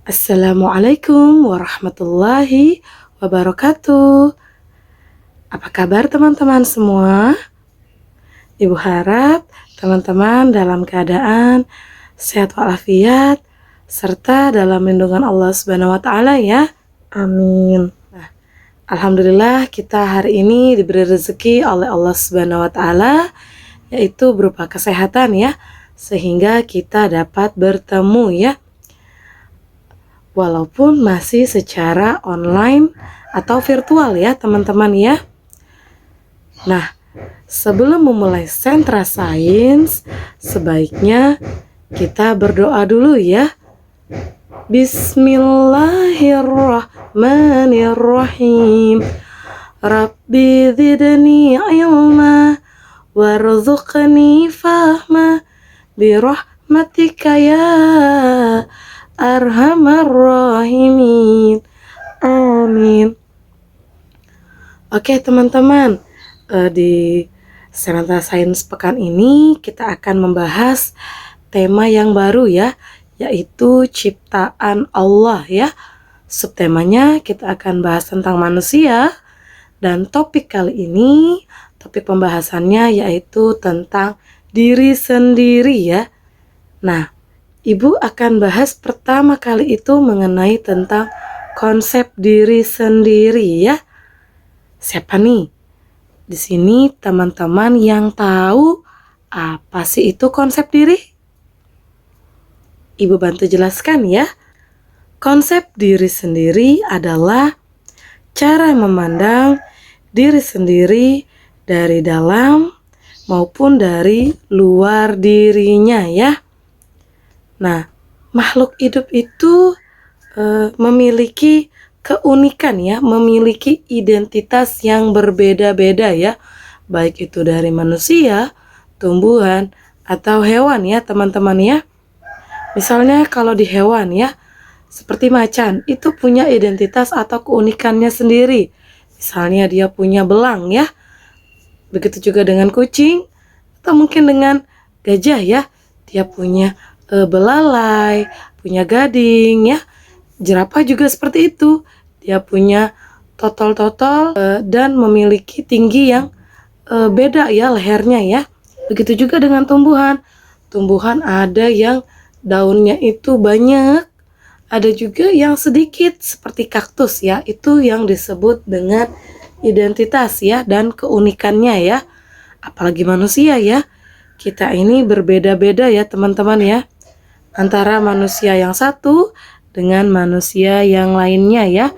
Assalamualaikum warahmatullahi wabarakatuh. Apa kabar teman-teman semua? Ibu harap teman-teman dalam keadaan sehat walafiat serta dalam lindungan Allah Subhanahu wa taala ya. Amin. Nah, alhamdulillah kita hari ini diberi rezeki oleh Allah Subhanahu wa taala yaitu berupa kesehatan ya, sehingga kita dapat bertemu ya. Walaupun masih secara online atau virtual ya teman-teman ya. Nah, sebelum memulai sentra sains, sebaiknya kita berdoa dulu ya. Bismillahirrahmanirrahim. Rabbi zidni ilma warzuqni fahma birahmatika ya arhamar rahimin. Amin. Oke teman-teman, di Sentra Sains pekan ini kita akan membahas tema yang baru ya, yaitu ciptaan Allah ya. Subtemanya kita akan bahas tentang manusia, dan topik kali ini, topik pembahasannya yaitu tentang diri sendiri ya. Nah, Ibu akan bahas pertama kali itu mengenai tentang konsep diri sendiri ya. Siapa nih? Di sini teman-teman yang tahu apa sih itu konsep diri? Ibu bantu jelaskan ya. Konsep diri sendiri adalah cara memandang diri sendiri dari dalam maupun dari luar dirinya ya. Nah, makhluk hidup itu memiliki keunikan ya, memiliki identitas yang berbeda-beda ya, baik itu dari manusia, tumbuhan, atau hewan ya teman-teman ya. Misalnya kalau di hewan ya, seperti macan, itu punya identitas atau keunikannya sendiri. Misalnya dia punya belang ya, begitu juga dengan kucing, atau mungkin dengan gajah ya, dia punya belalai, punya gading ya. Jerapah juga seperti itu, dia punya totol-totol dan memiliki tinggi yang beda ya lehernya ya. Begitu juga dengan tumbuhan. Tumbuhan ada yang daunnya itu banyak, ada juga yang sedikit seperti kaktus ya. Itu yang disebut dengan identitas ya dan keunikannya ya. Apalagi manusia ya, kita ini berbeda-beda ya teman-teman ya, antara manusia yang satu dengan manusia yang lainnya ya.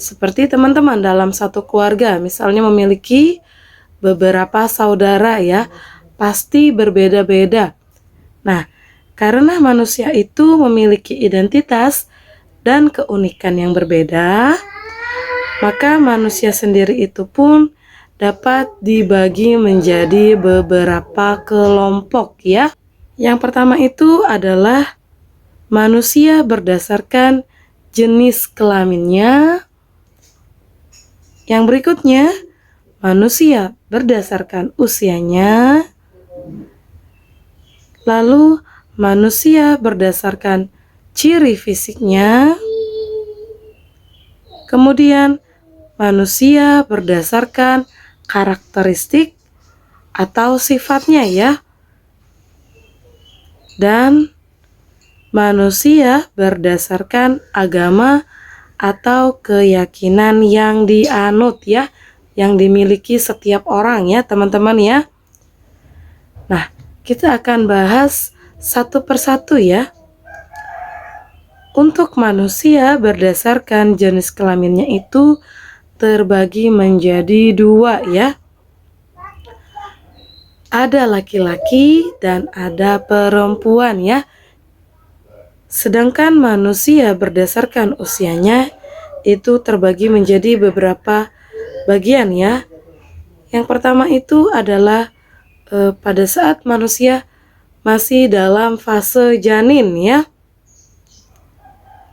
Seperti teman-teman dalam satu keluarga misalnya memiliki beberapa saudara ya, pasti berbeda-beda. Nah, karena manusia itu memiliki identitas dan keunikan yang berbeda, maka manusia sendiri itu pun dapat dibagi menjadi beberapa kelompok ya. Yang pertama itu adalah manusia berdasarkan jenis kelaminnya. Yang berikutnya, manusia berdasarkan usianya. Lalu, manusia berdasarkan ciri fisiknya. Kemudian, manusia berdasarkan karakteristik atau sifatnya ya. Dan manusia berdasarkan agama atau keyakinan yang dianut ya, yang dimiliki setiap orang ya teman-teman ya. Nah, kita akan bahas satu persatu ya. Untuk manusia berdasarkan jenis kelaminnya itu terbagi menjadi dua ya. Ada laki-laki dan ada perempuan ya. Sedangkan manusia berdasarkan usianya itu terbagi menjadi beberapa bagian ya. Yang pertama itu adalah pada saat manusia masih dalam fase janin ya.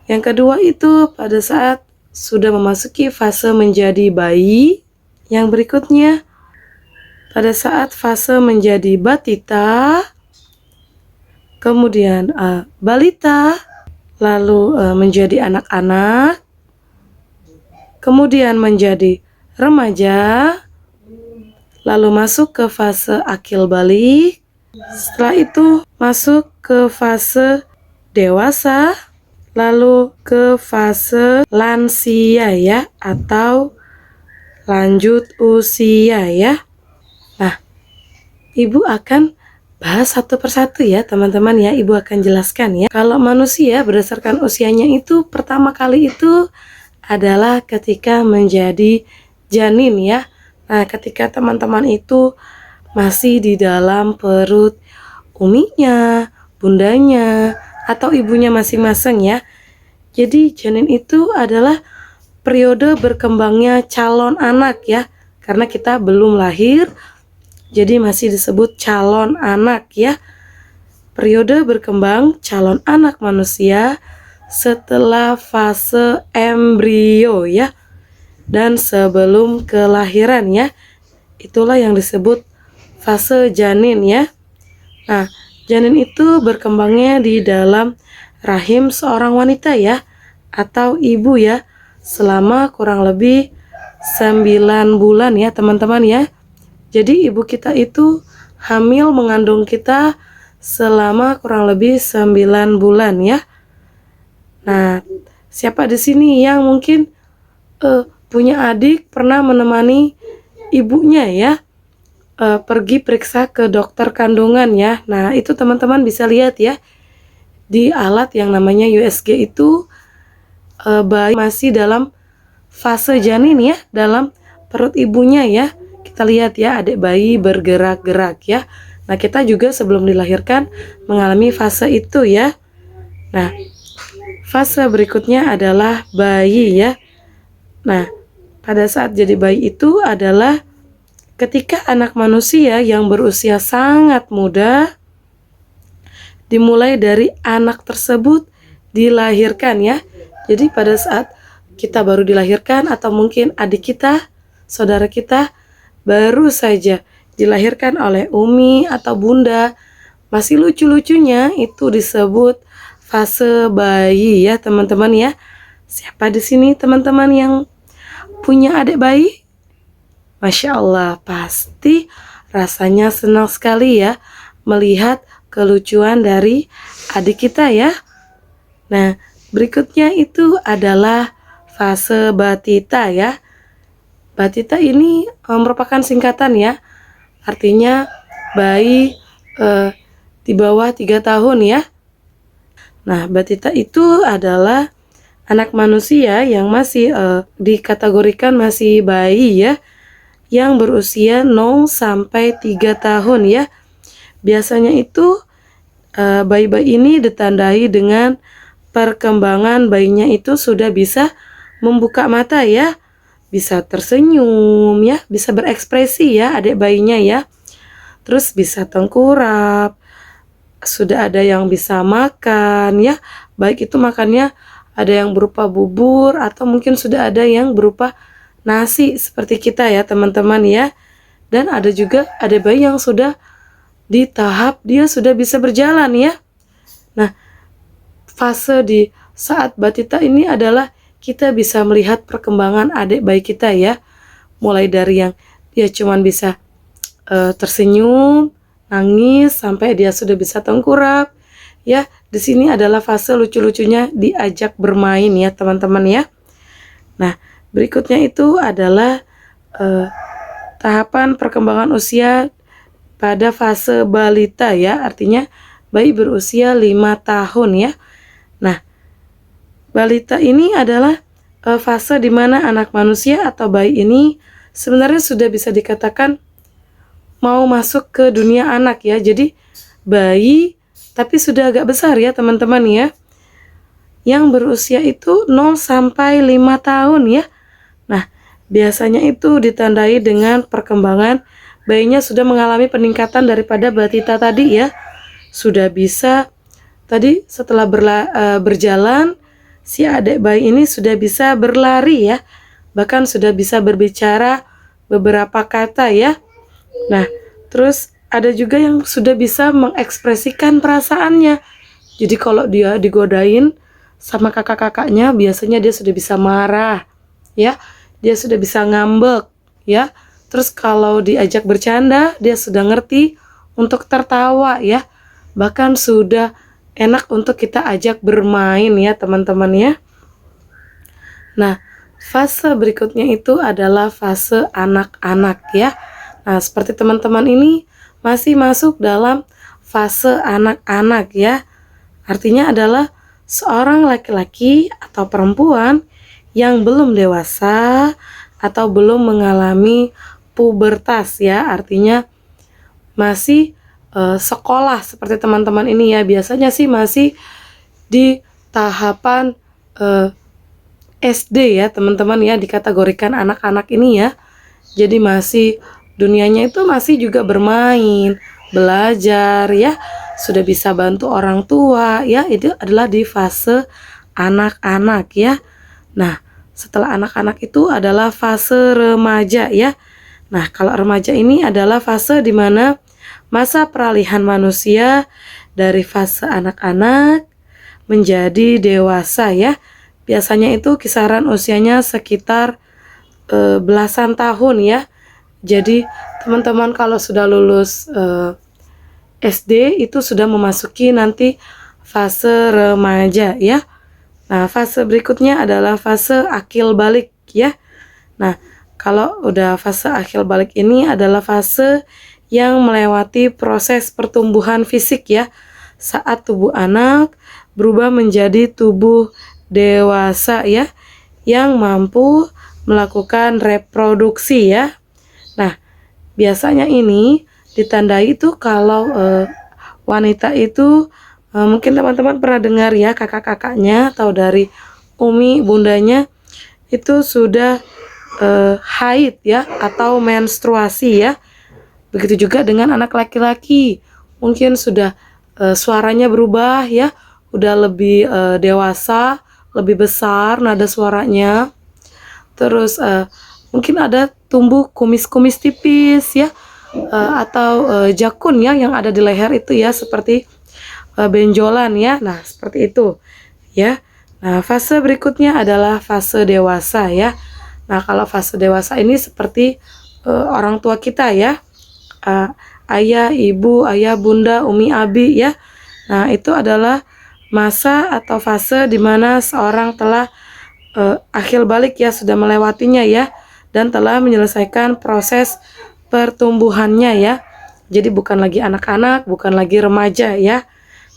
Yang kedua itu pada saat sudah memasuki fase menjadi bayi. Yang berikutnya pada saat fase menjadi batita, kemudian balita, lalu menjadi anak-anak, kemudian menjadi remaja, lalu masuk ke fase akil balik, setelah itu masuk ke fase dewasa, lalu ke fase lansia ya, atau lanjut usia ya. Nah, Ibu akan bahas satu persatu ya teman-teman ya. Ibu akan jelaskan ya. Kalau manusia berdasarkan usianya itu pertama kali itu adalah ketika menjadi janin ya. Nah, ketika teman-teman itu masih di dalam perut uminya, bundanya, atau ibunya masing-masing ya. Jadi janin itu adalah periode berkembangnya calon anak ya. Karena kita belum lahir, jadi masih disebut calon anak ya. Periode berkembang calon anak manusia setelah fase embrio ya, dan sebelum kelahiran ya. Itulah yang disebut fase janin ya. Nah, janin itu berkembangnya di dalam rahim seorang wanita ya, atau ibu ya, selama kurang lebih 9 bulan ya teman-teman ya. Jadi ibu kita itu hamil mengandung kita selama kurang lebih 9 bulan ya. Nah, siapa di sini yang mungkin punya adik pernah menemani ibunya ya pergi periksa ke dokter kandungan ya. Nah, itu teman-teman bisa lihat ya di alat yang namanya USG itu bayi masih dalam fase janin ya, dalam perut ibunya ya. Kita lihat ya, adik bayi bergerak-gerak ya. Nah, kita juga sebelum dilahirkan mengalami fase itu ya. Nah, fase berikutnya adalah bayi ya. Nah, pada saat jadi bayi itu adalah ketika anak manusia yang berusia sangat muda, dimulai dari anak tersebut dilahirkan ya. Jadi pada saat kita baru dilahirkan, atau mungkin adik kita, saudara kita baru saja dilahirkan oleh umi atau bunda, masih lucu-lucunya itu disebut fase bayi ya teman-teman ya. Siapa di sini teman-teman yang punya adik bayi? Masya Allah, pasti rasanya senang sekali ya melihat kelucuan dari adik kita ya. Nah, berikutnya itu adalah fase batita ya. Batita ini merupakan singkatan ya. Artinya bayi di bawah 3 tahun ya. Nah, batita itu adalah anak manusia yang masih dikategorikan masih bayi ya, yang berusia 0 sampai 3 tahun ya. Biasanya itu bayi-bayi ini ditandai dengan perkembangan bayinya itu sudah bisa membuka mata ya, bisa tersenyum ya, bisa berekspresi ya adik bayinya ya. Terus bisa tengkurap, sudah ada yang bisa makan ya, baik itu makannya ada yang berupa bubur atau mungkin sudah ada yang berupa nasi seperti kita ya teman-teman ya. Dan ada juga adik bayi yang sudah di tahap dia sudah bisa berjalan ya. Nah, fase di saat batita ini adalah kita bisa melihat perkembangan adik bayi kita ya. Mulai dari yang dia cuman bisa tersenyum, nangis, sampai dia sudah bisa tengkurap ya. Di sini adalah fase lucu-lucunya diajak bermain ya teman-teman ya. Nah, berikutnya itu adalah tahapan perkembangan usia pada fase balita ya. Artinya bayi berusia 5 tahun ya. Nah, balita ini adalah fase di mana anak manusia atau bayi ini sebenarnya sudah bisa dikatakan mau masuk ke dunia anak ya. Jadi bayi tapi sudah agak besar ya teman-teman ya. Yang berusia itu 0 sampai 5 tahun ya. Nah, biasanya itu ditandai dengan perkembangan bayinya sudah mengalami peningkatan daripada batita tadi ya. Sudah bisa tadi setelah berjalan, si adik bayi ini sudah bisa berlari ya. Bahkan sudah bisa berbicara beberapa kata ya. Nah, terus ada juga yang sudah bisa mengekspresikan perasaannya. Jadi kalau dia digodain sama kakak-kakaknya, biasanya dia sudah bisa marah, ya. Dia sudah bisa ngambek, ya. Terus kalau diajak bercanda, dia sudah ngerti untuk tertawa, ya. Bahkan sudah enak untuk kita ajak bermain, ya teman-teman, ya. Nah, fase berikutnya itu adalah fase anak-anak, ya. Nah, seperti teman-teman ini masih masuk dalam fase anak-anak, ya. Artinya adalah seorang laki-laki atau perempuan yang belum dewasa atau belum mengalami pubertas, ya. Artinya masih sekolah seperti teman-teman ini, ya. Biasanya sih masih di tahapan SD, ya teman-teman, ya, dikategorikan anak-anak ini, ya. Jadi masih dunianya itu masih juga bermain, belajar, ya, sudah bisa bantu orang tua, ya. Itu adalah di fase anak-anak, ya. Nah, setelah anak-anak itu adalah fase remaja, ya. Nah, kalau remaja ini adalah fase di mana masa peralihan manusia dari fase anak-anak menjadi dewasa, ya. Biasanya itu kisaran usianya sekitar belasan tahun, ya. Jadi teman-teman kalau sudah lulus SD itu sudah memasuki nanti fase remaja, ya. Nah, fase berikutnya adalah fase akil balik, ya. Nah, kalau udah fase akil balik ini adalah fase yang melewati proses pertumbuhan fisik, ya. Saat tubuh anak berubah menjadi tubuh dewasa, ya, yang mampu melakukan reproduksi, ya. Nah, biasanya ini ditandai itu kalau wanita itu mungkin teman-teman pernah dengar, ya, kakak-kakaknya atau dari umi bundanya itu sudah haid, ya, atau menstruasi, ya. Begitu juga dengan anak laki-laki, mungkin sudah suaranya berubah, ya, udah lebih dewasa, lebih besar nada suaranya. Terus mungkin ada tumbuh kumis-kumis tipis, ya, atau jakun, ya, yang ada di leher itu, ya, seperti benjolan, ya. Nah, seperti itu, ya. Nah, fase berikutnya adalah fase dewasa, ya. Nah, kalau fase dewasa ini seperti orang tua kita, ya. Ayah, ibu, ayah, bunda, umi, abi, ya. Nah, itu adalah masa atau fase di mana seorang telah akil balik, ya, sudah melewatinya, ya, dan telah menyelesaikan proses pertumbuhannya, ya. Jadi bukan lagi anak-anak, bukan lagi remaja, ya.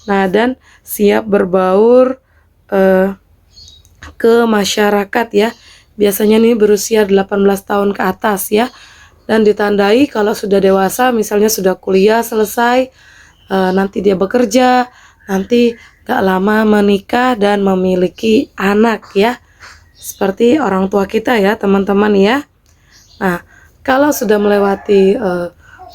Nah, dan siap berbaur ke masyarakat, ya. Biasanya nih berusia 18 tahun ke atas, ya. Dan ditandai kalau sudah dewasa, misalnya sudah kuliah selesai, nanti dia bekerja, nanti gak lama menikah dan memiliki anak, ya. Seperti orang tua kita, ya teman-teman, ya. Nah, kalau sudah melewati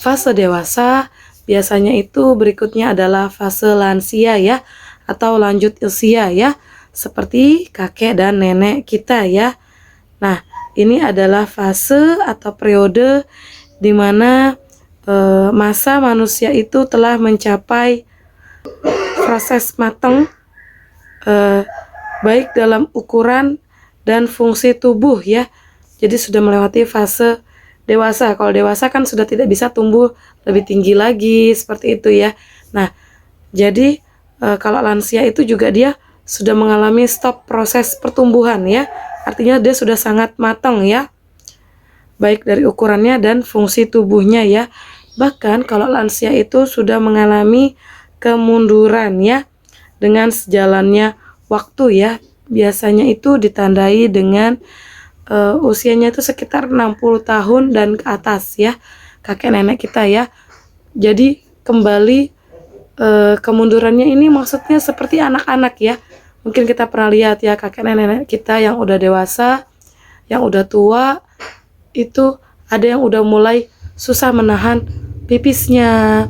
fase dewasa, biasanya itu berikutnya adalah fase lansia, ya, atau lanjut usia, ya, seperti kakek dan nenek kita, ya. Nah, ini adalah fase atau periode di mana masa manusia itu telah mencapai proses matang, baik dalam ukuran dan fungsi tubuh, ya. Jadi sudah melewati fase dewasa. Kalau dewasa kan sudah tidak bisa tumbuh lebih tinggi lagi, seperti itu, ya. Nah, jadi kalau lansia itu juga dia sudah mengalami stop proses pertumbuhan, ya. Artinya dia sudah sangat matang, ya, baik dari ukurannya dan fungsi tubuhnya, ya. Bahkan kalau lansia itu sudah mengalami kemunduran, ya, dengan sejalannya waktu, ya. Biasanya itu ditandai dengan usianya itu sekitar 60 tahun dan ke atas, ya, kakek nenek kita, ya. Jadi kembali kemundurannya ini maksudnya seperti anak-anak, ya. Mungkin kita pernah lihat, ya, kakek nenek kita yang udah dewasa, yang udah tua, itu ada yang udah mulai susah menahan pipisnya,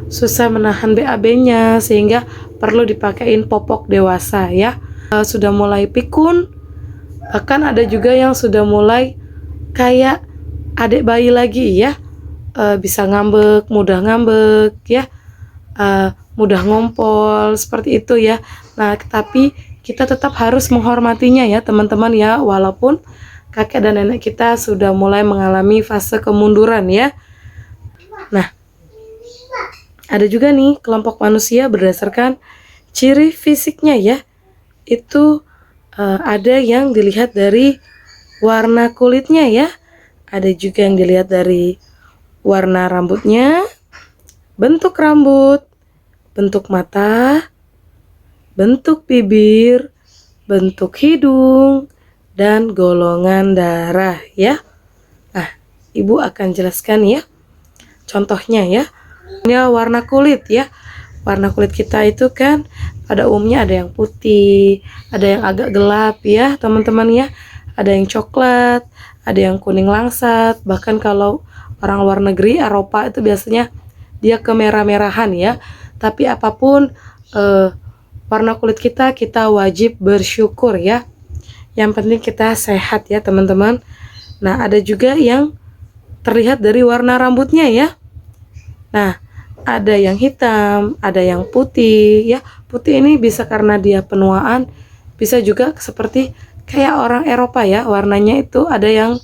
susah menahan BAB-nya, sehingga perlu dipakein popok dewasa, ya. Sudah mulai pikun, bahkan ada juga yang sudah mulai kayak adik bayi lagi, ya. Bisa ngambek, ya, mudah ngompol, seperti itu, ya. Nah, tapi kita tetap harus menghormatinya ya teman-teman ya, walaupun kakek dan nenek kita sudah mulai mengalami fase kemunduran ya. Nah, ada juga nih kelompok manusia berdasarkan ciri fisiknya ya. Itu ada yang dilihat dari warna kulitnya ya. Ada juga yang dilihat dari warna rambutnya, bentuk rambut, bentuk mata, bentuk bibir, bentuk hidung, dan golongan darah ya. Nah, Ibu akan jelaskan ya contohnya ya. Ini warna kulit ya. Warna kulit kita itu kan pada umumnya ada yang putih, ada yang agak gelap ya teman-teman ya. Ada yang coklat, ada yang kuning langsat. Bahkan kalau orang luar negeri, Eropa itu biasanya dia kemerah-merahan ya. Tapi apapun warna kulit kita wajib bersyukur ya. Yang penting kita sehat ya teman-teman. Nah, ada juga yang terlihat dari warna rambutnya ya. Nah, ada yang hitam, ada yang putih ya. Putih ini bisa karena dia penuaan, bisa juga seperti kayak orang Eropa ya, warnanya itu ada yang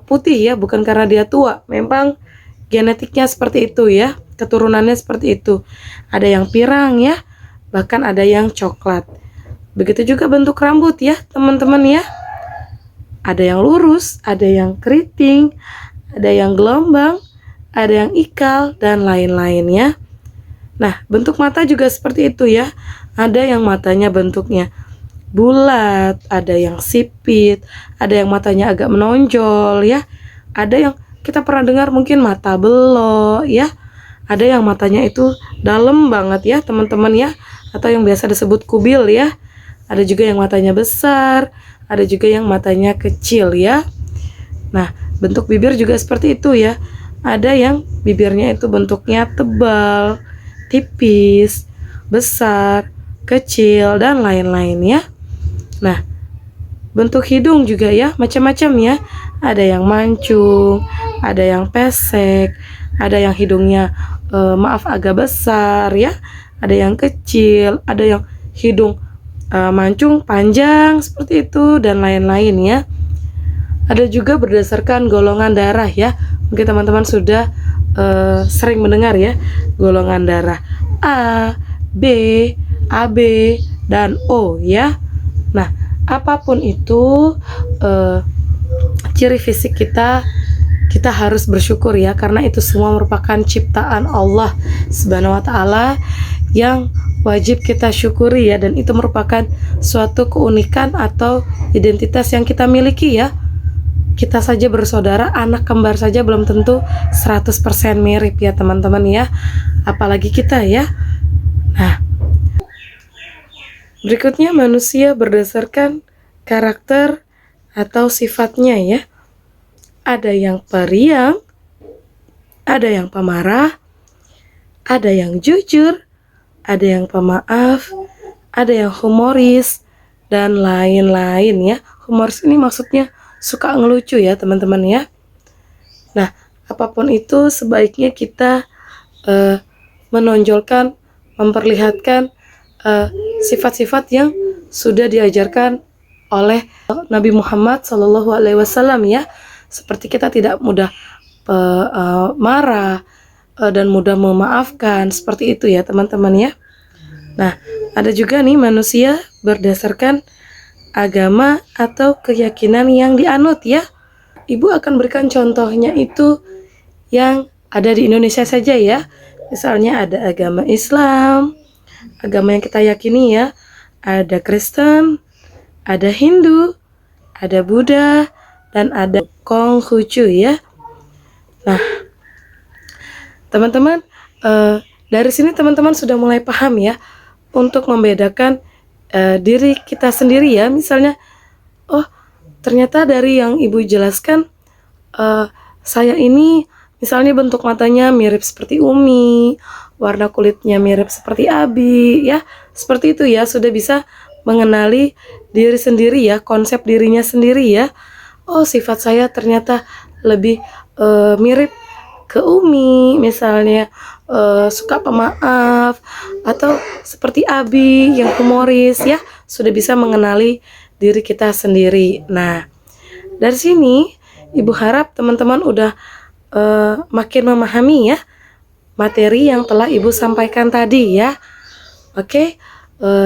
putih ya, bukan karena dia tua, memang genetiknya seperti itu ya, keturunannya seperti itu. Ada yang pirang ya, bahkan ada yang coklat. Begitu juga bentuk rambut ya teman-teman ya. Ada yang lurus, ada yang keriting, ada yang gelombang, ada yang ikal, dan lain-lain ya. Nah, bentuk mata juga seperti itu ya. Ada yang matanya bentuknya bulat, ada yang sipit, ada yang matanya agak menonjol ya. Ada yang kita pernah dengar mungkin mata belok ya. Ada yang matanya itu dalam banget ya teman-teman ya, atau yang biasa disebut kubil ya. Ada juga yang matanya besar, ada juga yang matanya kecil ya. Nah, bentuk bibir juga seperti itu ya. Ada yang bibirnya itu bentuknya tebal, tipis, besar, kecil, dan lain-lain ya. Nah, bentuk hidung juga ya, macam-macam ya. Ada yang mancung, ada yang pesek, ada yang hidungnya agak besar ya. Ada yang kecil, ada yang hidung mancung panjang seperti itu, dan lain-lain ya. Ada juga berdasarkan golongan darah ya. Mungkin teman-teman sudah sering mendengar ya, golongan darah A, B, AB, dan O ya. Nah, apapun itu ciri fisik kita harus bersyukur ya, karena itu semua merupakan ciptaan Allah Subhanahu wa taala yang wajib kita syukuri ya, dan itu merupakan suatu keunikan atau identitas yang kita miliki ya. Kita saja bersaudara, anak kembar saja belum tentu 100% mirip ya teman-teman ya, apalagi kita ya. Nah, berikutnya manusia berdasarkan karakter atau sifatnya ya. Ada yang periang, ada yang pemarah, ada yang jujur, ada yang pemaaf, ada yang humoris, dan lain-lain ya. Humoris ini maksudnya suka ngelucu ya teman-teman ya. Nah, apapun itu sebaiknya kita menonjolkan, memperlihatkan sifat-sifat yang sudah diajarkan oleh Nabi Muhammad SAW ya. Seperti kita tidak mudah marah dan mudah memaafkan, seperti itu ya teman-teman ya. Nah, ada juga nih manusia berdasarkan agama atau keyakinan yang dianut ya. Ibu akan berikan contohnya itu yang ada di Indonesia saja ya. Misalnya ada agama Islam, agama yang kita yakini ya. Ada Kristen, ada Hindu, ada Buddha, dan ada Konghucu ya. Nah, teman-teman, dari sini teman-teman sudah mulai paham ya untuk membedakan diri kita sendiri ya. Misalnya, oh ternyata dari yang ibu jelaskan, saya ini misalnya bentuk matanya mirip seperti Umi, warna kulitnya mirip seperti Abi ya. Seperti itu ya, sudah bisa mengenali diri sendiri ya, konsep dirinya sendiri ya. Oh, sifat saya ternyata lebih mirip ke Umi misalnya, suka pemaaf, atau seperti Abi yang humoris ya, sudah bisa mengenali diri kita sendiri. Nah, dari sini Ibu harap teman-teman udah makin memahami ya materi yang telah Ibu sampaikan tadi ya. Oke,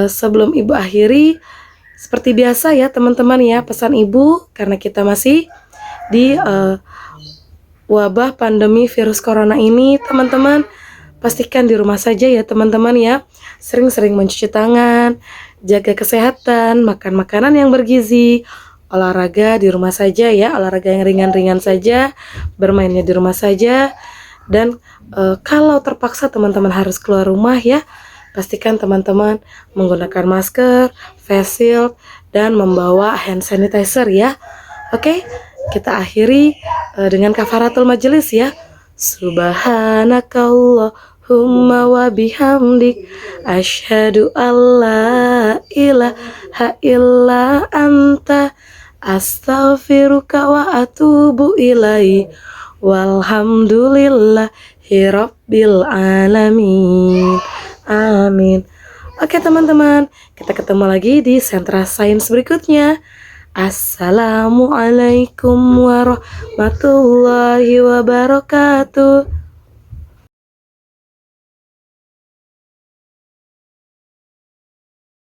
sebelum Ibu akhiri, seperti biasa ya teman-teman ya, pesan Ibu karena kita masih di wabah pandemi virus corona ini, teman-teman pastikan di rumah saja ya teman-teman ya. Sering-sering mencuci tangan, jaga kesehatan, makan makanan yang bergizi, olahraga di rumah saja ya, olahraga yang ringan-ringan saja, bermainnya di rumah saja. Dan kalau terpaksa teman-teman harus keluar rumah ya, pastikan teman-teman menggunakan masker, face shield, dan membawa hand sanitizer ya. Oke, kita akhiri dengan kafaratul majelis ya. Subhanakallahumma wa bihamdik, asyhadu alla ilaha illa anta, astaghfiruka wa atubu ilaih, walhamdulillahi rabbil alamin. Amin. Oke teman-teman, kita ketemu lagi di Sentra Sains berikutnya. Assalamualaikum warahmatullahi wabarakatuh.